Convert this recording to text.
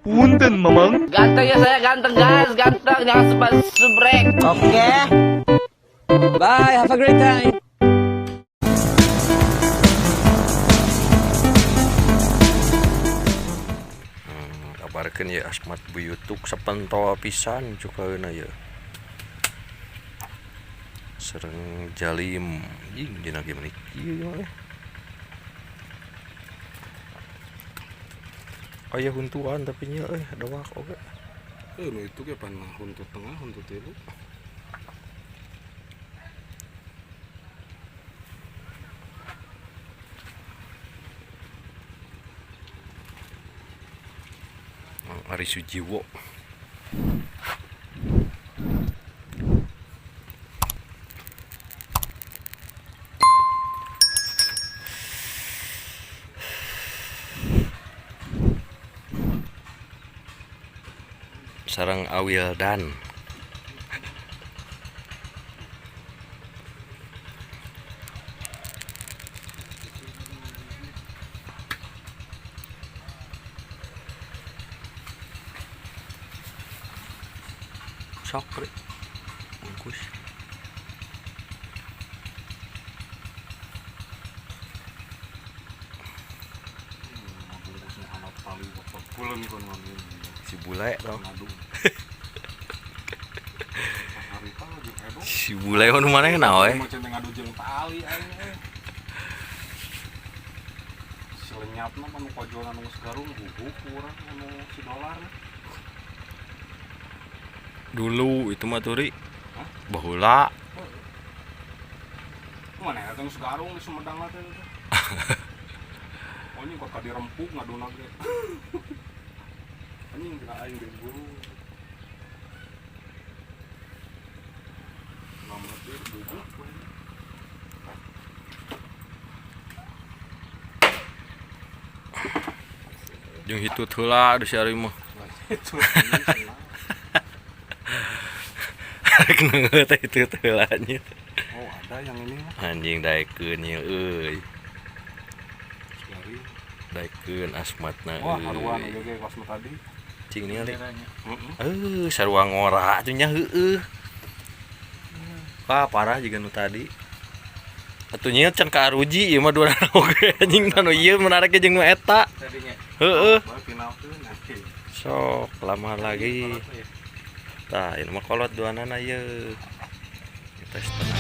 Punten, Mamang. Ganteng ya saya, ganteng guys, ganteng, jangan subrek. Oke. Bye, have a great time. Kabarkan ya asmat buyutuk sapantawa pisan cukaeuna ya. Sereng jalim jing dina ge menik ieu mah. Aya huntuan tapi nya dawak oge. Nu itu ge pan huntut tengah, huntut tilu. Ari Sujiwo. Sareng Awildan. Sok rek bungkus. Bungkusnya alat tali apa pulen kon ngomong. Si bule tau. Ngadu. Hari tah jeung edo. Si bule nu manehna we. Macam ngadu jeung tali aing. Selenyapna mah nu kojolan nu segarung guguk urang anu si dolar. Dulu itu mah turi. Baheula. Mana ya tong segarung di Sumedang teh. Oh ini kok dirempuk ngaduna ge. Anjing kena aing ge buru. Namun dia bubuk. Jeung hitut heula di si ari mah. Itu. Rek neungeut hitut heula nya. Oh, ada yang ini mah. Anjing daekeun nya euy. Dari. Daekeun asmatna Wah, haruan euy. ge kosmo tadi. Cing ningali. Heeh. Sarua ngora atuh nya heueuh. Ka parah jiga nu tadi. Atuh nya can ka aruji ieu mah dua oge anjing anu ieu menarik jeung nu eta. Tadinya. Heeh. Bae final teh nanti. Sok lama lagi. Tah, ini mah kolot duanana ieu. Kita setengah